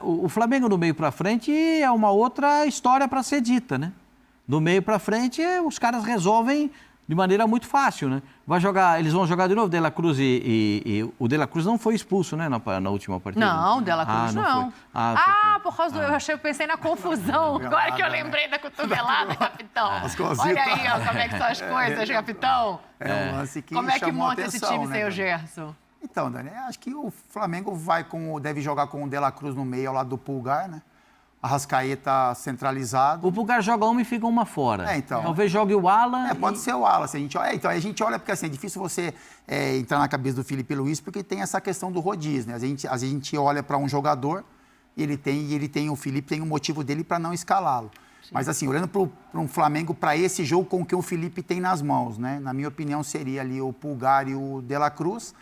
O Flamengo do meio para frente é uma outra história para ser dita, né? Do meio para frente, os caras resolvem de maneira muito fácil, né? Eles vão jogar de novo, De La Cruz e o De La Cruz não foi expulso, né, na última partida? Não, De La Cruz não. Por causa do... Eu pensei na confusão. Agora que eu lembrei da cotovelada, capitão. Olha aí, ó, como é que são as coisas, capitão. Um lance que como é que monta atenção, esse time né, sem o Gerson? Então, Dani, acho que o Flamengo deve jogar com o De La Cruz no meio, ao lado do Pulgar, né? Arrascaeta centralizado. O Pulgar joga uma e fica uma fora. Então. Talvez jogue o Alan. Pode ser o Alan. Então, a gente olha, porque assim, é difícil você entrar na cabeça do Felipe Luiz, porque tem essa questão do rodízio, né? A gente olha para um jogador e o Felipe tem um motivo dele para não escalá-lo. Mas assim, olhando para um Flamengo, para esse jogo com o que o Felipe tem nas mãos, né? Na minha opinião, seria ali o Pulgar e o De La Cruz.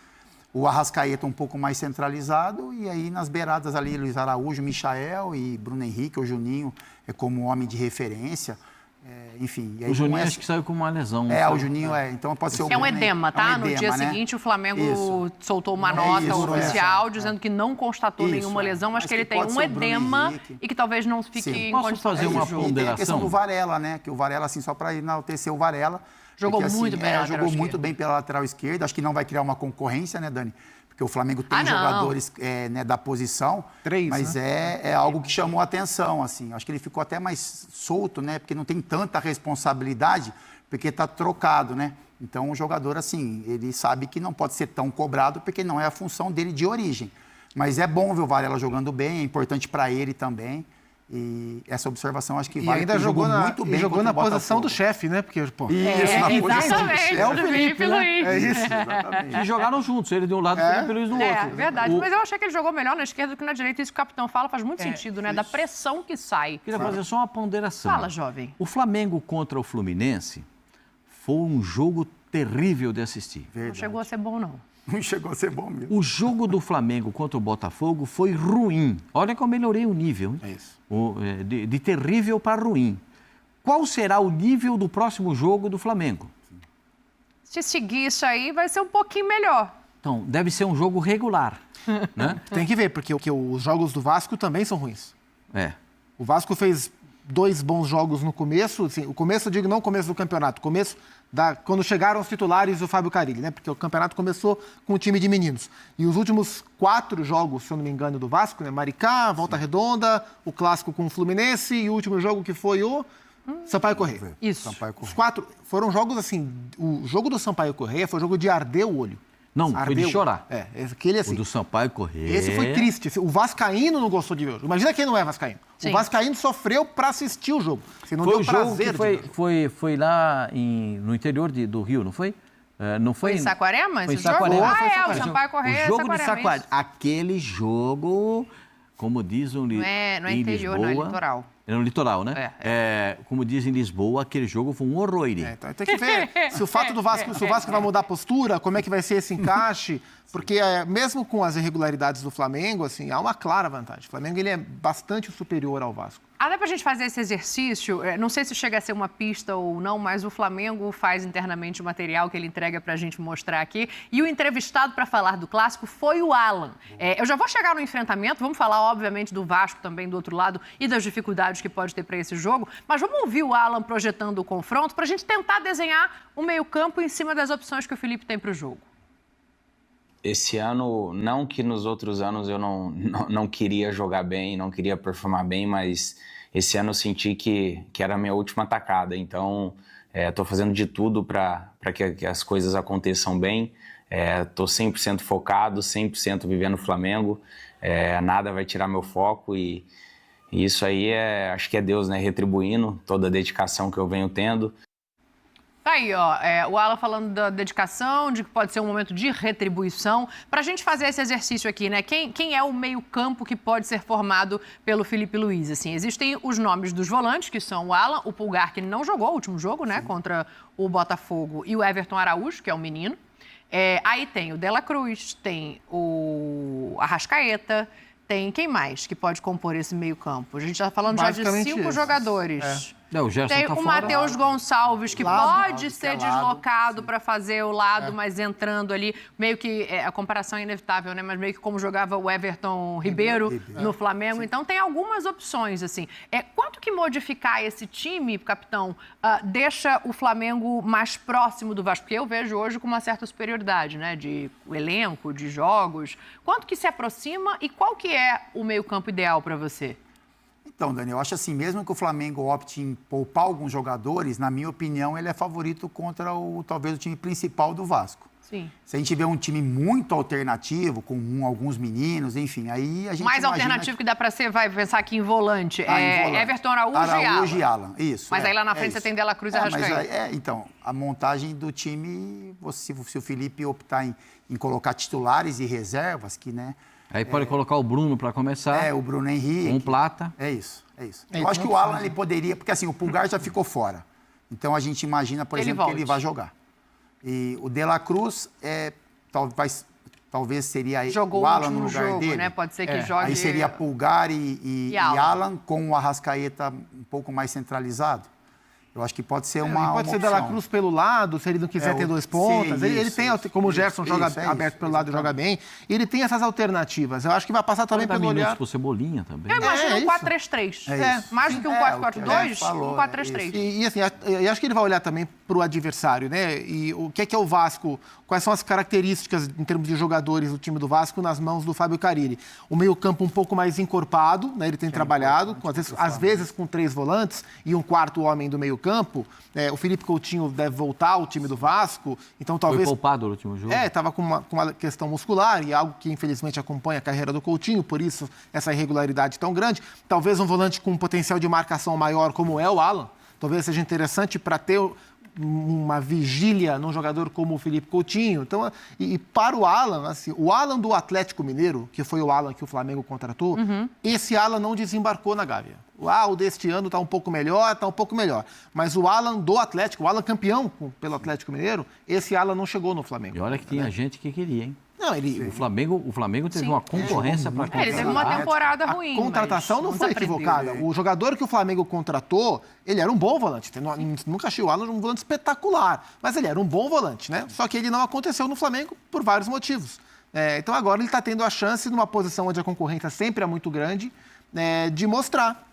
O Arrascaeta um pouco mais centralizado e aí nas beiradas ali Luiz Araújo, Michael e Bruno Henrique, o Juninho como homem de referência, enfim. E aí, o Juninho acho que saiu com uma lesão. O Juninho então pode ser um edema, tá? No dia seguinte o Flamengo soltou uma nota oficial dizendo que não constatou nenhuma lesão, mas que ele tem um edema e que talvez não fique em condições. Posso fazer uma ponderação? E tem a questão do Varela, né? Que o Varela, assim, só para enaltecer o Varela... Jogou muito bem pela lateral esquerda. Jogou muito bem pela lateral esquerda. Acho que não vai criar uma concorrência, né, Dani? Porque o Flamengo tem jogadores da posição. Mas né? é algo que chamou a atenção, assim. Acho que ele ficou até mais solto, né? Porque não tem tanta responsabilidade, porque está trocado, né? Então, o jogador, assim, ele sabe que não pode ser tão cobrado, porque não é a função dele de origem. Mas é bom ver o Varela jogando bem, é importante para ele também. E essa observação acho que vale. E ainda jogou muito bem. Jogou na posição do chefe, né? Porque, pô, isso, na posição do chefe. É o Felipe Luiz. É isso. Exatamente. E jogaram juntos, ele de um lado e o Felipe Luiz do outro. É verdade. Mas eu achei que ele jogou melhor na esquerda do que na direita. Isso que o capitão fala faz muito sentido, né? Da pressão que sai. Queria fazer só uma ponderação. Fala, jovem. O Flamengo contra o Fluminense foi um jogo terrível de assistir. Não chegou a ser bom, não. Não chegou a ser bom mesmo. O jogo do Flamengo contra o Botafogo foi ruim. Olha que eu melhorei o nível. Hein? É isso. De terrível para ruim. Qual será o nível do próximo jogo do Flamengo? Se seguir isso aí, vai ser um pouquinho melhor. Então, deve ser um jogo regular. Né? Tem que ver, porque os jogos do Vasco também são ruins. O Vasco fez 2 bons jogos no começo, assim, o começo, eu digo, não o começo do campeonato, quando chegaram os titulares do Fábio Carille, né? Porque o campeonato começou com o time de meninos. E os últimos 4 jogos, se eu não me engano, do Vasco, né? Maricá, Volta Redonda, o clássico com o Fluminense e o último jogo que foi o Sampaio Corrêa. Isso. Os 4 foram jogos assim, o jogo do Sampaio Corrêa foi um jogo de arder o olho. Não, foi de chorar. Aquele assim. O do Sampaio Corrêa. Esse foi triste. O vascaíno não gostou de ver o jogo. Imagina quem não é vascaíno. Sim. O vascaíno sofreu para assistir o jogo. Não foi deu o jogo prazer que foi lá no interior do Rio, não foi? Não foi em Saquarema? Foi em esse jogo? Saquarema. O Sampaio Corrêa O jogo de Saquarema. Saquarema. Aquele jogo, como dizem não é interior, Lisboa, não é litoral. É no litoral, né? Como dizem em Lisboa, aquele jogo foi um horror. Então tem que ver se o fato do Vasco, se o Vasco vai mudar a postura, como é que vai ser esse encaixe, porque mesmo com as irregularidades do Flamengo, assim, há uma clara vantagem. O Flamengo ele é bastante superior ao Vasco. Até para a gente fazer esse exercício, não sei se chega a ser uma pista ou não, mas o Flamengo faz internamente o material que ele entrega para a gente mostrar aqui. E o entrevistado para falar do clássico foi o Alan. Eu já vou chegar no enfrentamento, vamos falar, obviamente, do Vasco também do outro lado e das dificuldades que pode ter para esse jogo. Mas vamos ouvir o Alan projetando o confronto para a gente tentar desenhar um meio-campo em cima das opções que o Felipe tem para o jogo. Esse ano, não que nos outros anos eu não queria jogar bem, não queria performar bem, mas esse ano eu senti que era a minha última tacada. Então, estou fazendo de tudo para que as coisas aconteçam bem. Estou 100% focado, 100% vivendo o Flamengo. Nada vai tirar meu foco e isso aí acho que é Deus, né, retribuindo toda a dedicação que eu venho tendo. Tá aí, ó, o Alan falando da dedicação, de que pode ser um momento de retribuição. Para a gente fazer esse exercício aqui, né? Quem é o meio-campo que pode ser formado pelo Felipe Luiz? Assim, existem os nomes dos volantes, que são o Alan, o Pulgar, que não jogou o último jogo, né? Contra o Botafogo, e o Everton Araújo, que é o menino. Aí tem o De La Cruz, tem o Arrascaeta, tem quem mais que pode compor esse meio-campo? A gente está falando já de 5 jogadores. O Gerson tem tá o fora. Matheus Gonçalves, que pode ser deslocado para fazer o lado, mas entrando ali, meio que, a comparação é inevitável, né? Mas meio que como jogava o Everton Ribeiro no Flamengo. Então, tem algumas opções, assim. Quanto que modificar esse time, capitão, deixa o Flamengo mais próximo do Vasco? Porque eu vejo hoje com uma certa superioridade, né? De elenco, de jogos. Quanto que se aproxima e qual que é o meio-campo ideal para você? Então, Dani, eu acho assim, mesmo que o Flamengo opte em poupar alguns jogadores, na minha opinião, ele é favorito contra talvez o time principal do Vasco. Sim. Se a gente vê um time muito alternativo, com alguns meninos, enfim, aí a gente mais alternativo que dá para ser, vai pensar aqui em volante, volante. Everton Araújo e Alan. Isso. Mas aí lá na frente você tem De La Cruz e Arrascaeta. Então, a montagem do time, se o Felipe optar em colocar titulares e reservas, que, né... Aí pode colocar o Bruno para começar. O Bruno Henrique. Um Plata. É isso. Eu acho que o Alan, ele poderia... Porque, assim, o Pulgar já ficou fora. Então, a gente imagina, por exemplo, que ele vai jogar. E o De La Cruz, talvez seria jogou o Alan no lugar dele. Né? Pode ser que jogue... Aí seria Pulgar e Alan com o Arrascaeta um pouco mais centralizado. Eu acho que pode ser uma Pode ser opção. De La Cruz pelo lado, se ele não quiser ter dois pontas. Ele tem, como o Gerson joga aberto pelo lado e joga bem, ele tem essas alternativas. Eu acho que vai passar também pelo olhar... por Cebolinha também. Eu imagino um 4-3-3. Mais do que um 4-4-2, um 4-3-3. E assim, eu acho que ele vai olhar também para o adversário, né? E o que é o Vasco? Quais são as características em termos de jogadores do time do Vasco nas mãos do Fábio Carille? O meio-campo um pouco mais encorpado, né? Ele tem trabalhado, às vezes com 3 volantes e um quarto homem do meio-campo. O Felipe Coutinho deve voltar ao time do Vasco, então talvez... Foi poupado no último jogo. Estava com uma questão muscular e algo que infelizmente acompanha a carreira do Coutinho, por isso essa irregularidade tão grande. Talvez um volante com um potencial de marcação maior como é o Alan, talvez seja interessante para ter uma vigília num jogador como o Felipe Coutinho. Então, e para o Alan, assim, o Alan do Atlético Mineiro, que foi o Alan que o Flamengo contratou, esse Alan não desembarcou na Gávea. O deste ano está um pouco melhor. Mas o Alan do Atlético, o Alan campeão pelo Atlético Mineiro, esse Alan não chegou no Flamengo. E olha que tinha gente que queria, hein? Não, o Flamengo teve uma concorrência para contratar. Ele teve uma temporada ruim. A contratação não foi equivocada. O jogador que o Flamengo contratou, ele era um bom volante. Nunca achei o Alan um volante espetacular, mas ele era um bom volante, né? Só que ele não aconteceu no Flamengo por vários motivos. Então agora ele está tendo a chance, numa posição onde a concorrência sempre é muito grande, de mostrar.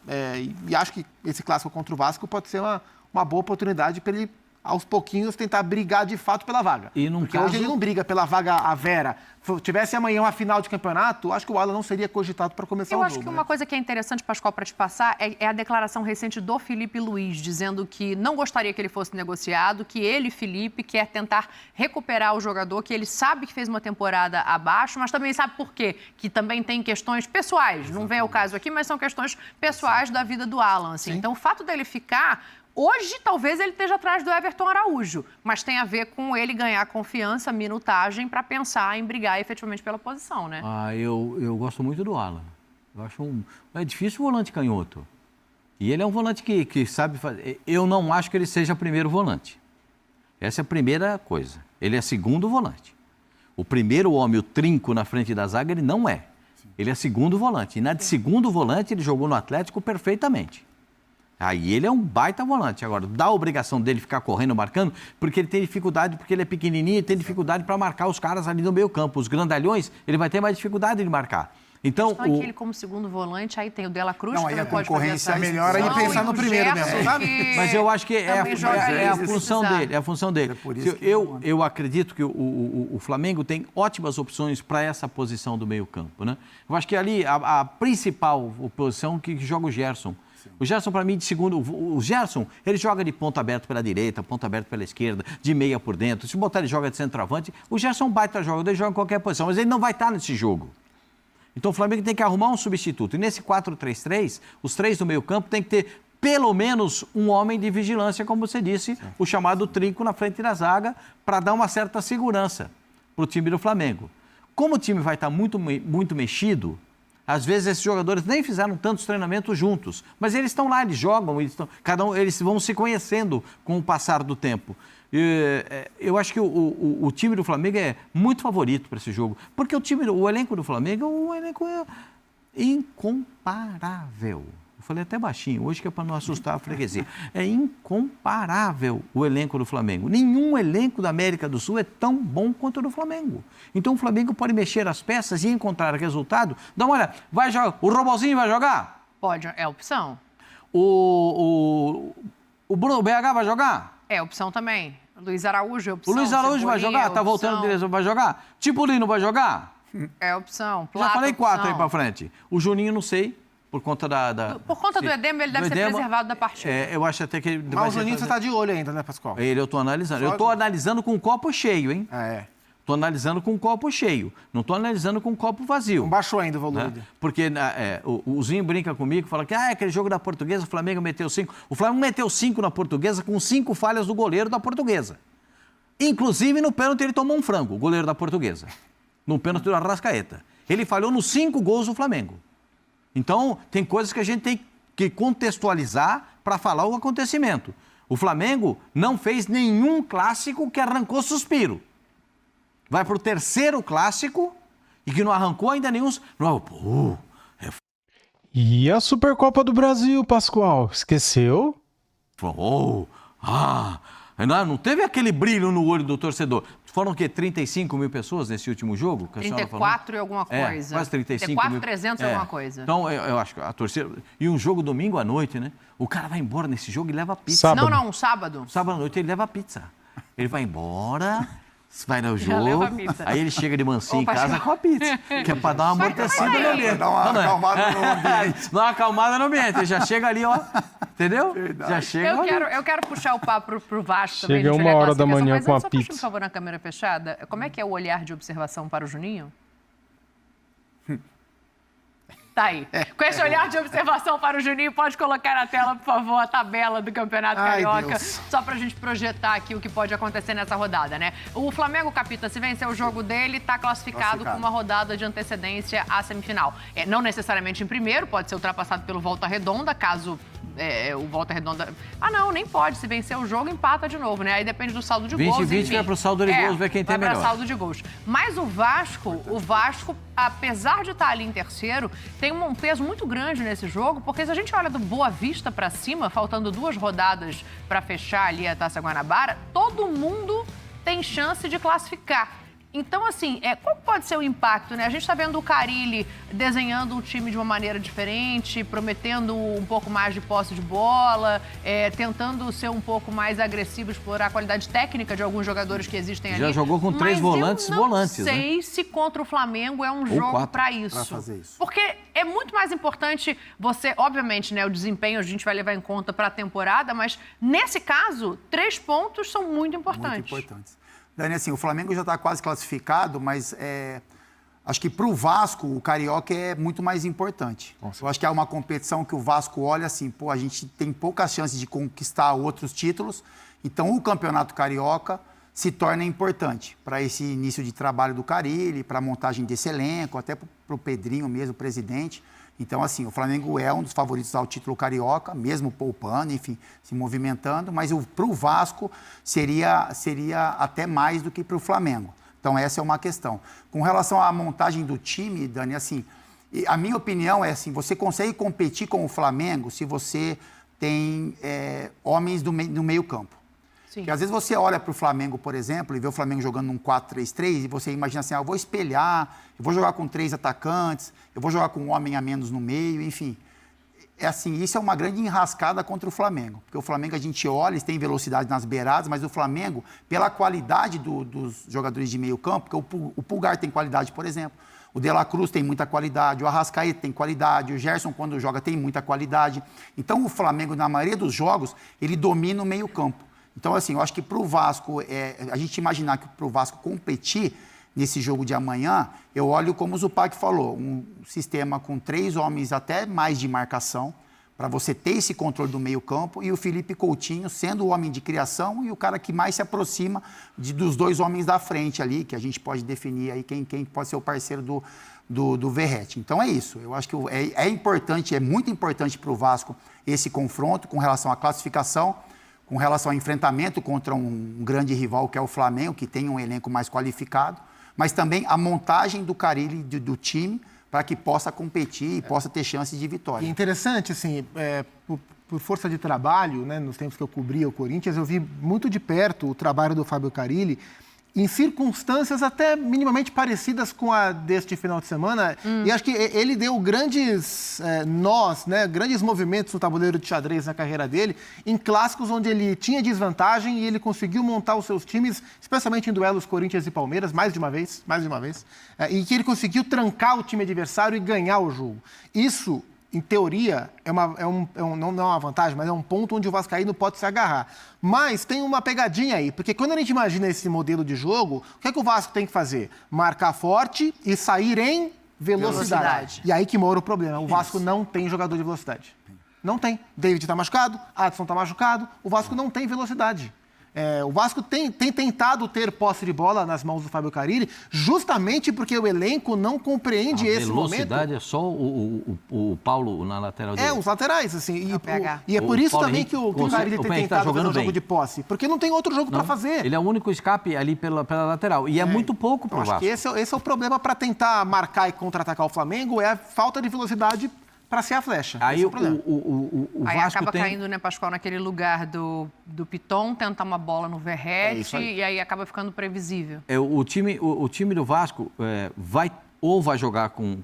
E acho que esse clássico contra o Vasco pode ser uma boa oportunidade para ele, aos pouquinhos, tentar brigar de fato pela vaga. Porque hoje ele não briga pela vaga a Vera. Se tivesse amanhã uma final de campeonato, acho que o Alan não seria cogitado para começar o jogo. Eu acho que uma coisa que é interessante, Pascoal, para te passar, é a declaração recente do Felipe Luiz, dizendo que não gostaria que ele fosse negociado, que ele, Felipe, quer tentar recuperar o jogador, que ele sabe que fez uma temporada abaixo, mas também sabe por quê? Que também tem questões pessoais. Não vem ao caso aqui, mas são questões pessoais da vida do Alan. Assim. Então, o fato dele ficar... Hoje, talvez ele esteja atrás do Everton Araújo, mas tem a ver com ele ganhar confiança, minutagem, para pensar em brigar efetivamente pela posição, né? Eu gosto muito do Alan. Eu acho é difícil o volante canhoto. E ele é um volante que sabe fazer... Eu não acho que ele seja primeiro volante. Essa é a primeira coisa. Ele é segundo volante. O primeiro homem, o trinco na frente da zaga, ele não é. Ele é segundo volante. E na de segundo volante, ele jogou no Atlético perfeitamente. Aí ele é um baita volante. Agora, dá a obrigação dele ficar correndo, marcando, porque ele tem dificuldade, porque ele é pequenininho e tem dificuldade para marcar os caras ali no meio campo. Os grandalhões, ele vai ter mais dificuldade de marcar. Então, aqui ele como segundo volante, aí tem o De La Cruz, que aí a concorrência é melhor aí pensar no primeiro mesmo, sabe? Mas eu acho que é a função dele. É a função dele. Eu acredito que o Flamengo tem ótimas opções para essa posição do meio campo, né? Eu acho que ali a principal posição que joga o Gerson. O Gerson, para mim, de segundo... O Gerson, ele joga de ponta aberta pela direita, ponta aberta pela esquerda, de meia por dentro. Se botar ele joga de centroavante, o Gerson é um baita jogador, ele joga em qualquer posição, mas ele não vai estar nesse jogo. Então o Flamengo tem que arrumar um substituto. E nesse 4-3-3, os 3 do meio campo tem que ter pelo menos um homem de vigilância, como você disse, o chamado trinco na frente da zaga, para dar uma certa segurança para o time do Flamengo. Como o time vai estar muito mexido, às vezes esses jogadores nem fizeram tantos treinamentos juntos, mas eles estão lá, eles jogam, eles vão se conhecendo com o passar do tempo. Eu acho que o time do Flamengo é muito favorito para esse jogo, porque o elenco do Flamengo é um elenco incomparável. O falei até baixinho, hoje que é para não assustar a freguesia. É incomparável o elenco do Flamengo. Nenhum elenco da América do Sul é tão bom quanto o do Flamengo. Então o Flamengo pode mexer as peças e encontrar resultado. Dá uma olhada, vai jogar, o Robozinho vai jogar? Pode, é opção. O Bruno BH vai jogar? É opção também. Luiz Araújo é opção. O Luiz Araújo vai jogar? Tá voltando direção, vai jogar? Tipulino vai jogar? É opção. Já falei 4 aí pra frente. O Juninho, não sei, por conta Por conta do edema, ele deve ser preservado da partida. Eu acho até que ele Mas o Juninho você tá de olho ainda, né, Pascoal? Ele eu tô analisando. Eu tô analisando com o copo cheio, hein? Tô analisando com o copo cheio. Não tô analisando com o copo vazio. Não baixou ainda o volume. Né? Porque o Zinho brinca comigo, fala que aquele jogo da Portuguesa, o Flamengo meteu 5. O Flamengo meteu 5 na Portuguesa com 5 falhas do goleiro da Portuguesa. Inclusive, no pênalti ele tomou um frango, o goleiro da Portuguesa. No pênalti do Arrascaeta. Ele falhou nos 5 gols do Flamengo. Então, tem coisas que a gente tem que contextualizar para falar o acontecimento. O Flamengo não fez nenhum clássico que arrancou suspiro. Vai para o 3º clássico e que não arrancou ainda nenhum... E a Supercopa do Brasil, Pascoal? Esqueceu? Não teve aquele brilho no olho do torcedor. Foram o quê? 35 mil pessoas nesse último jogo? 34 e alguma coisa. Quase 35 34, mil. 300 e alguma coisa. Então, eu acho que a torcida... E um jogo domingo à noite, né? O cara vai embora nesse jogo e leva pizza. Sábado. Não, sábado. Sábado à noite ele leva pizza. Ele vai embora... Vai no Já jogo, leva a pizza. Aí ele chega de mansinho em casa com a pizza, que é para dar uma amortecida no ambiente. Dar uma acalmada no ambiente. Dá uma acalmada no ambiente, ele já chega ali, ó, entendeu? Verdade. Já chega Eu quero puxar o papo pro Vasco também. Chega a gente vai 1 ler hora da classificação, manhã mas com a antes, só puxa, pizza. por favor, na câmera fechada. Como é que é o olhar de observação para o Juninho? Tá aí. Com esse olhar de observação para o Juninho, pode colocar na tela, por favor, a tabela do Campeonato Carioca, só pra gente projetar aqui o que pode acontecer nessa rodada, né? O Flamengo, Capita, se vencer o jogo dele, tá classificado com uma rodada de antecedência à semifinal. Não necessariamente em primeiro, pode ser ultrapassado pelo Volta Redonda, caso o Volta Redonda... não, nem pode. Se vencer o jogo, empata de novo, né? Aí depende do saldo de gols. 20 vai pro saldo de gols, ver quem tem melhor. Vai pra saldo de gols. Mas o Vasco, apesar de estar ali em terceiro, tem um peso muito grande nesse jogo, porque se a gente olha do Boa Vista para cima, faltando 2 rodadas para fechar ali a Taça Guanabara, todo mundo tem chance de classificar. Então, assim, qual pode ser o impacto, né? A gente está vendo o Carille desenhando um time de uma maneira diferente, prometendo um pouco mais de posse de bola, tentando ser um pouco mais agressivo, explorar a qualidade técnica de alguns jogadores que existem ali. Já jogou com 3 volantes, eu não né? sei se contra o Flamengo é um jogo para isso. Pra fazer isso. Porque é muito mais importante você, obviamente, né, o desempenho a gente vai levar em conta para a temporada, mas nesse caso, 3 pontos são muito importantes. Muito importantes. Dani, assim, o Flamengo já está quase classificado, mas acho que para o Vasco, o Carioca é muito mais importante. Eu acho que é uma competição que o Vasco olha assim, a gente tem poucas chances de conquistar outros títulos, então o Campeonato Carioca se torna importante para esse início de trabalho do Carille, para a montagem desse elenco, até para o Pedrinho mesmo, o presidente. Então, assim, o Flamengo é um dos favoritos ao título carioca, mesmo poupando, enfim, se movimentando, mas para o Vasco seria até mais do que para o Flamengo. Então, essa é uma questão. Com relação à montagem do time, Dani, assim, a minha opinião é assim, você consegue competir com o Flamengo se você tem homens no meio campo. Porque às vezes você olha para o Flamengo, por exemplo, e vê o Flamengo jogando num 4-3-3 e você imagina assim, eu vou espelhar, eu vou jogar com 3 atacantes, eu vou jogar com um homem a menos no meio, enfim. Isso é uma grande enrascada contra o Flamengo. Porque o Flamengo a gente olha, eles têm velocidade nas beiradas, mas o Flamengo, pela qualidade dos jogadores de meio campo, porque o Pulgar tem qualidade, por exemplo, o De La Cruz tem muita qualidade, o Arrascaeta tem qualidade, o Gerson, quando joga, tem muita qualidade. Então, o Flamengo, na maioria dos jogos, ele domina o meio campo. Então, assim, eu acho que para o Vasco, a gente imaginar que para o Vasco competir nesse jogo de amanhã, eu olho como o Zupac falou, um sistema com 3 homens até mais de marcação, para você ter esse controle do meio campo, e o Felipe Coutinho sendo o homem de criação e o cara que mais se aproxima dos 2 homens da frente ali, que a gente pode definir aí quem pode ser o parceiro do Verratti. Então é isso, eu acho que é muito importante para o Vasco esse confronto com relação à classificação, com relação ao enfrentamento contra um grande rival que é o Flamengo, que tem um elenco mais qualificado, mas também a montagem do Carille, do time, para que possa competir e possa ter chance de vitória. E é interessante, assim, por força de trabalho, né, nos tempos que eu cobria o Corinthians, eu vi muito de perto o trabalho do Fábio Carille, em circunstâncias até minimamente parecidas com a deste final de semana. E acho que ele deu grandes nós, né, grandes movimentos no tabuleiro de xadrez na carreira dele, em clássicos onde ele tinha desvantagem e ele conseguiu montar os seus times, especialmente em duelos Corinthians e Palmeiras, mais de uma vez, e que ele conseguiu trancar o time adversário e ganhar o jogo. Isso, em teoria, não é uma vantagem, mas é um ponto onde o vascaíno pode se agarrar. Mas tem uma pegadinha aí, porque quando a gente imagina esse modelo de jogo, o que é que o Vasco tem que fazer? Marcar forte e sair em velocidade. E aí que mora o problema. O Vasco não tem jogador de velocidade. Não tem. David está machucado, Adson está machucado, o Vasco não tem velocidade. O Vasco tem tentado ter posse de bola nas mãos do Fábio Carille, justamente porque o elenco não compreende esse momento. A velocidade é só o Paulo na lateral dele. Os laterais, assim. E é por isso também Henrique, que o Carille tem tentado fazer um jogo de posse. Porque não tem outro jogo para fazer. Ele é o único escape ali pela lateral. E é muito pouco para o Vasco. Acho que esse é o problema para tentar marcar e contra-atacar o Flamengo, é a falta de velocidade para ser a flecha. Aí o problema. O aí Vasco acaba tem... caindo, né, Pascoal, naquele lugar do Piton, tentar uma bola no Verratti, e aí acaba ficando previsível. O time do Vasco vai jogar com...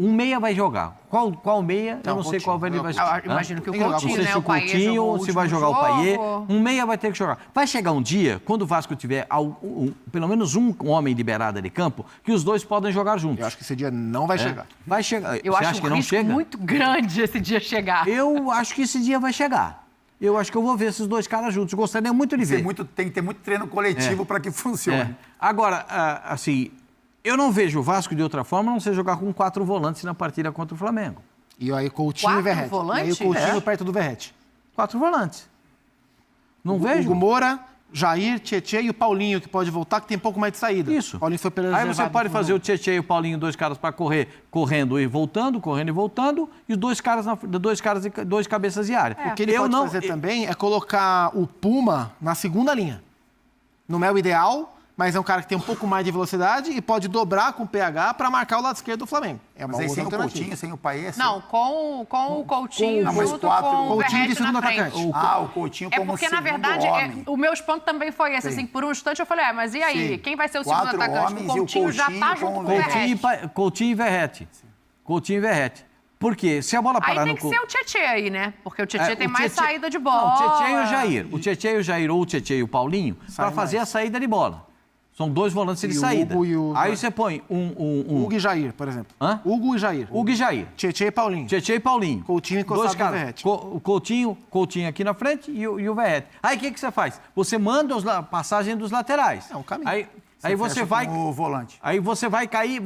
Um meia vai jogar. Qual meia? Eu não sei qual ele vai jogar. Imagino que o Coutinho, Não sei se né? o Coutinho, se vai jogar o Payet. Um meia vai ter que jogar. Vai chegar um dia, quando o Vasco tiver pelo menos um homem liberado de campo, que os dois podem jogar juntos. Eu acho que esse dia não vai chegar. Vai chegar. Eu Você acho acha que um não risco chega? muito grande esse dia chegar. Eu acho que esse dia vai chegar. Eu acho que eu vou ver esses dois caras juntos. Gostaria muito de ver. Tem que ter muito treino coletivo para que funcione. Agora, assim... Eu não vejo o Vasco de outra forma, a não ser jogar com 4 volantes na partida contra o Flamengo. E aí Coutinho e Verratti. Volantes? E aí o Coutinho perto do Verratti. 4 volantes. Não vejo. Hugo Moura, Jair, Tietê e o Paulinho, que pode voltar, que tem um pouco mais de saída. Isso. Paulinho foi Aí você pode fazer o Tietê e o Paulinho, 2 caras para correndo e voltando, e os 2 caras, 2 cabeças de área. O que ele pode fazer também é colocar o Puma na segunda linha. Não é o ideal, mas é um cara que tem um pouco mais de velocidade e pode dobrar com o PH para marcar o lado esquerdo do Flamengo. É uma mas aí outra sem o alternativa. Coutinho, sem o Payet... Não, com o Coutinho junto com o Coutinho de Verratti segundo na frente. atacante. o Coutinho como porque, na segundo verdade, homem. o meu espanto também foi esse. Assim, por um instante eu falei, mas e aí? Sim. Quem vai ser o 4 segundo atacante? homens O Coutinho e o já tá Coutinho junto com com o Verratti. Coutinho e Verratti. Coutinho e Verratti. Por quê? Se a bola parar Aí tem que ser o Tietê aí, né? Porque o Tietê tem o mais Tietê- saída de bola. Não, o Tietê e o Jair. O Tietê e o Jair ou o Tietê e o Paulinho para fazer a saída de bola. São 2 volantes de E o saída. Hugo e o- Aí você põe Hugo e Jair, por exemplo. Hã? Hugo e Jair. Hugo e Jair. Tietê e Paulinho. Tietê e Paulinho. Coutinho encostado Dois caras. no Verratti. O Coutinho aqui na frente e o Verratti. Aí o que você faz? Você manda a passagem dos laterais. É um caminho. Aí você vai... O volante. Aí você vai cair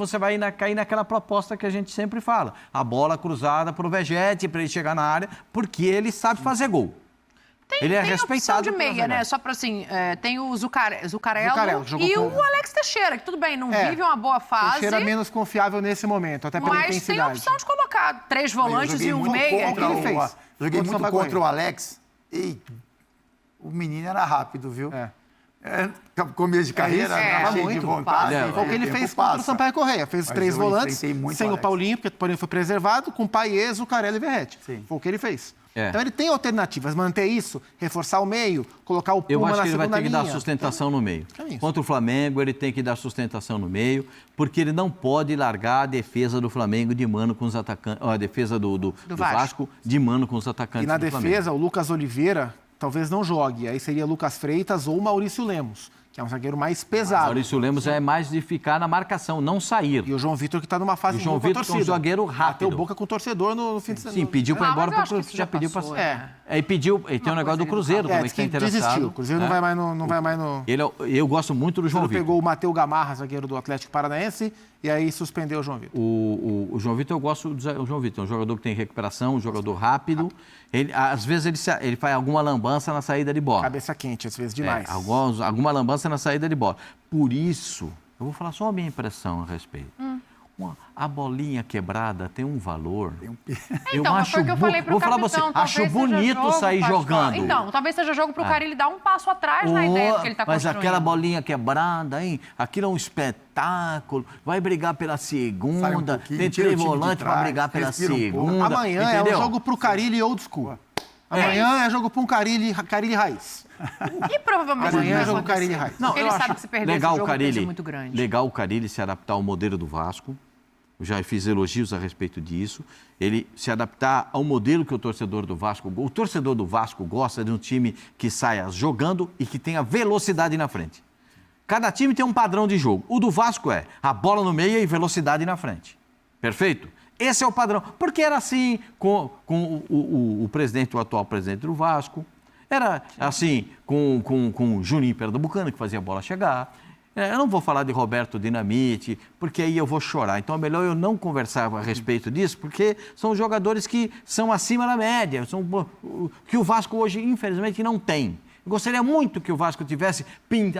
naquela proposta que a gente sempre fala. A bola cruzada para o Vegetti, para ele chegar na área, porque ele sabe fazer gol. Ele é tem respeitado opção de pela meia, jogada. né? Só para assim, tem o Zucarello jogou e com- o Alex Teixeira, que tudo bem, não vive uma boa fase, Teixeira menos confiável nesse momento, até pela mas tem a intensidade. opção de colocar 3 volantes e um muito meia. contra ele fez. Joguei Contra o muito Sampaio contra o Alex. E o menino era rápido, viu? Começo de carreira, É, cheio muito. de vontade. É, Foi o que ele fez contra o Sampaio Correia. Fez Mas 3 eu volantes, enfrentei muito sem o Alex. Paulinho, porque o Paulinho foi preservado, com Payet, Zucarello e Verratti. Sim. Foi o que ele fez. É. Então ele tem alternativas, manter isso, reforçar o meio, colocar o Eu Puma acho na que ele vai segunda ter que dar linha. sustentação no meio. É isso. Contra o Flamengo, ele tem que dar sustentação no meio, porque ele não pode largar a defesa do Flamengo de mano com os atacantes, a defesa do Vasco de mano com os atacantes E na do Flamengo. defesa, o Lucas Oliveira talvez não jogue. Aí seria Lucas Freitas ou Maurício Lemos, que é um zagueiro mais pesado. Maurício Lemos é mais de ficar na marcação, não sair. E o João Vitor, que está numa fase E o João boa com a Vitor, que é um torcida. zagueiro rápido. Bateu boca com o torcedor no fim de semana. Sim, pediu para ir Não, embora mas eu acho porque que isso já já pediu passou, para... E pediu, e tem um negócio do Cruzeiro também diz que está que interessado. desistiu. O Cruzeiro não vai mais no... Eu gosto muito do João Ele Vitor. pegou o Matheus Gamarra, zagueiro do Atlético Paranaense, e aí suspendeu o João Vitor. O João Vitor, eu gosto do João Vitor. É um jogador que tem recuperação, um jogador rápido. Às vezes ele faz alguma lambança na saída de bola. Cabeça quente, às vezes, demais. Alguma lambança na saída de bola. Por isso, eu vou falar só a minha impressão a respeito. A bolinha quebrada tem um valor. Então, mas foi o que eu falei pro capitão. Acho bonito sair jogando. Então, talvez seja jogo pro Carille dar um passo atrás na ideia do que ele tá construindo. Mas aquela bolinha quebrada, hein? Aquilo é um espetáculo. Vai brigar pela segunda. Tem 3 volantes para brigar pela segunda. Amanhã entendeu? é um jogo pro Carille old school. Amanhã é jogo pro Carille raiz. E provavelmente amanhã é jogo Carille raiz. Não, ele sabe que se perder esse jogo vai ser muito grande. Legal o Carille se adaptar ao modelo do Vasco. Eu já fiz elogios a respeito disso. Ele se adaptar ao modelo que o torcedor do Vasco... O torcedor do Vasco gosta de um time que saia jogando e que tenha velocidade na frente. Cada time tem um padrão de jogo. O do Vasco é a bola no meio e velocidade na frente. Perfeito? Esse é o padrão. Porque era assim com o presidente, o atual presidente do Vasco. Era assim com o Juninho Pernambucano, que fazia a bola chegar. Eu não vou falar de Roberto Dinamite, porque aí eu vou chorar. Então é melhor eu não conversar a respeito disso, porque são jogadores que são acima da média, que o Vasco hoje, infelizmente, não tem. Eu gostaria muito que o Vasco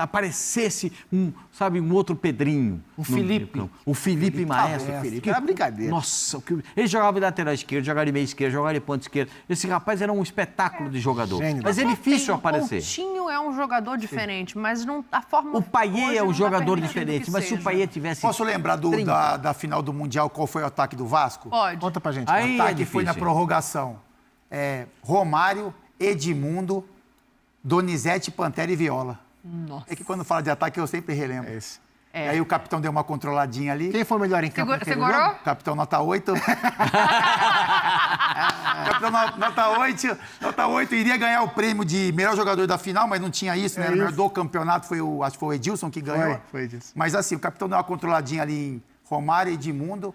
aparecesse um outro Pedrinho. O Felipe. O Felipe Maestro. Que era brincadeira. Nossa, ele jogava de lateral esquerdo, jogava de meio esquerdo, jogava de ponta esquerda. Esse rapaz era um espetáculo de jogador. Gênio. Mas é difícil aparecer. O Coutinho é um jogador diferente, mas não, a forma... O Payet é um jogador diferente, mas se o seja. Payet tivesse... Posso lembrar da final do Mundial, qual foi o ataque do Vasco? Pode. Conta pra gente. Aí O ataque é foi na difícil. prorrogação. Romário, Edmundo, Donizete, Pantera e Viola. Nossa. É que quando fala de ataque eu sempre relembro. É esse. E aí o capitão deu uma controladinha ali. Quem foi melhor em campo? Segurou? Capitão nota 8. Capitão nota 8 iria ganhar o prêmio de melhor jogador da final, mas não tinha isso, né? Era o melhor do campeonato, acho que foi o Edilson que ganhou. Foi disso. Mas assim, o capitão deu uma controladinha ali em Romário, Edmundo,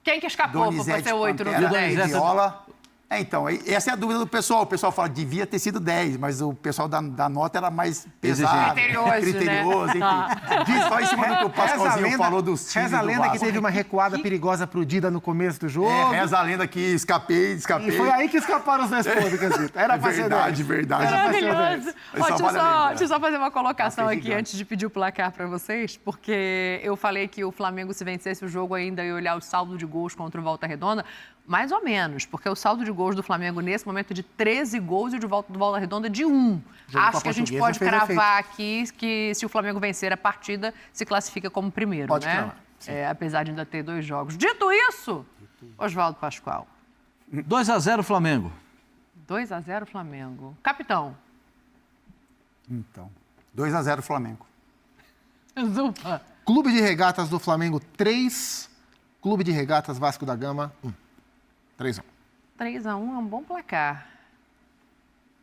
Quem que escapou para Donizete, ser 8 no Pantera 10? e Viola. Então, essa é a dúvida do pessoal. O pessoal fala que devia ter sido 10, mas o pessoal da nota era mais pesado. Criterioso, enfim. Diz só em cima do que o Pascoalzinho falou dos times Reza a do lenda que Vasco. teve uma recuada perigosa pro Dida no começo do jogo. Reza a lenda que escapei. E foi aí que escaparam os 10 pontos, Casito. Era pra ser 10. Verdade. Maravilhoso. Mas só Ó, vale lembrar. deixa eu só fazer uma colocação Nossa, aqui gigante. antes de pedir o placar para vocês, porque eu falei que o Flamengo, se vencesse o jogo ainda e olhar o saldo de gols contra o Volta Redonda, mais ou menos, porque o saldo de gols do Flamengo nesse momento é de 13 gols e o do Volta Redonda de 1. Acho que a gente pode cravar aqui que se o Flamengo vencer a partida, se classifica como primeiro, Pode né? cravar, Apesar de ainda ter 2 jogos. Dito isso, Oswaldo Pascoal. 2-0 Flamengo. 2-0 Flamengo. Capitão. Então, 2-0 Flamengo. Zupa. Clube de Regatas do Flamengo, 3. Clube de Regatas Vasco da Gama, 1. 3-1. 3-1 é um bom placar.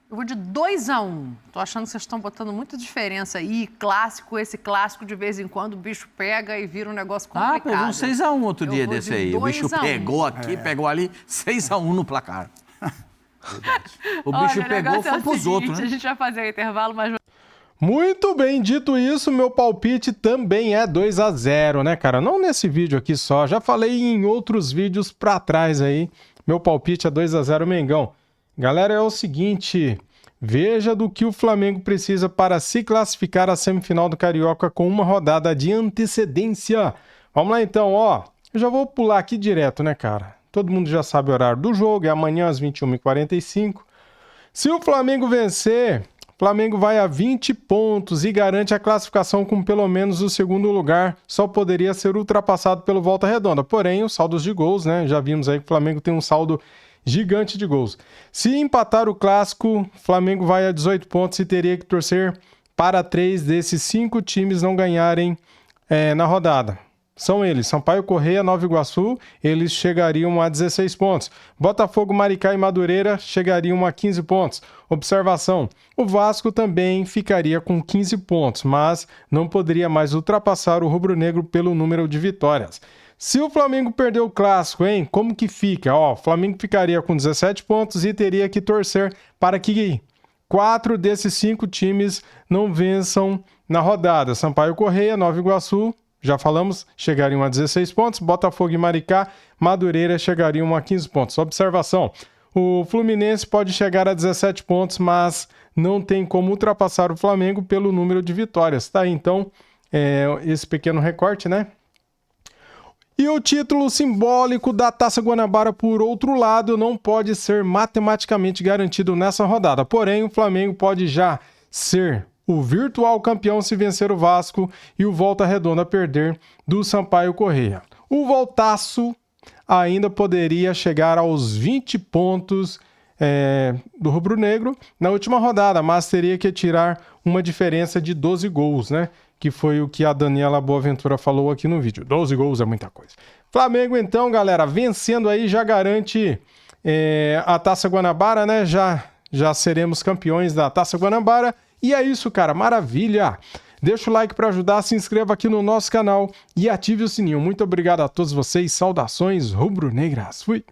Eu vou de 2-1. Tô achando que vocês estão botando muita diferença aí. Esse clássico, de vez em quando, o bicho pega e vira um negócio complicado. Pegou um 6-1 outro Eu dia vou desse de aí. O bicho 2-1. pegou aqui, pegou ali, 6-1 no placar. O bicho Olha, pegou, negócio foi pros seguinte, outros, né? A gente vai fazer o intervalo, mas... Muito bem, dito isso, meu palpite também é 2-0, né, cara? Não nesse vídeo aqui só, já falei em outros vídeos pra trás aí. Meu palpite é 2-0 Mengão. Galera, é o seguinte, veja do que o Flamengo precisa para se classificar à semifinal do Carioca com uma rodada de antecedência. Vamos lá então, ó. Eu já vou pular aqui direto, né, cara? Todo mundo já sabe o horário do jogo, é amanhã às 21h45. Se o Flamengo vencer, o Flamengo vai a 20 pontos e garante a classificação com pelo menos o segundo lugar. Só poderia ser ultrapassado pelo Volta Redonda. Porém, os saldos de gols, né? Já vimos aí que o Flamengo tem um saldo gigante de gols. Se empatar o clássico, o Flamengo vai a 18 pontos e teria que torcer para 3 desses 5 times não ganharem na rodada. São eles, Sampaio Corrêa, Nova Iguaçu, eles chegariam a 16 pontos. Botafogo, Maricá e Madureira chegariam a 15 pontos. Observação, o Vasco também ficaria com 15 pontos, mas não poderia mais ultrapassar o rubro-negro pelo número de vitórias. Se o Flamengo perder o clássico, hein, como que fica? Ó, o Flamengo ficaria com 17 pontos e teria que torcer para que 4 desses 5 times não vençam na rodada. Sampaio Corrêa, Nova Iguaçu, já falamos, chegariam a 16 pontos. Botafogo e Maricá, Madureira chegariam a 15 pontos. Observação, o Fluminense pode chegar a 17 pontos, mas não tem como ultrapassar o Flamengo pelo número de vitórias. Tá aí, então, esse pequeno recorte, né? E o título simbólico da Taça Guanabara, por outro lado, não pode ser matematicamente garantido nessa rodada. Porém, o Flamengo pode já ser o virtual campeão se vencer o Vasco e o Volta Redonda perder do Sampaio Corrêa. O Voltaço ainda poderia chegar aos 20 pontos do rubro-negro na última rodada, mas teria que tirar uma diferença de 12 gols, né? Que foi o que a Daniela Boaventura falou aqui no vídeo. 12 gols é muita coisa. Flamengo, então, galera, vencendo aí já garante a Taça Guanabara, né? Já seremos campeões da Taça Guanabara. E é isso, cara, maravilha! Deixa o like para ajudar, se inscreva aqui no nosso canal e ative o sininho. Muito obrigado a todos vocês, saudações rubro-negras. Fui!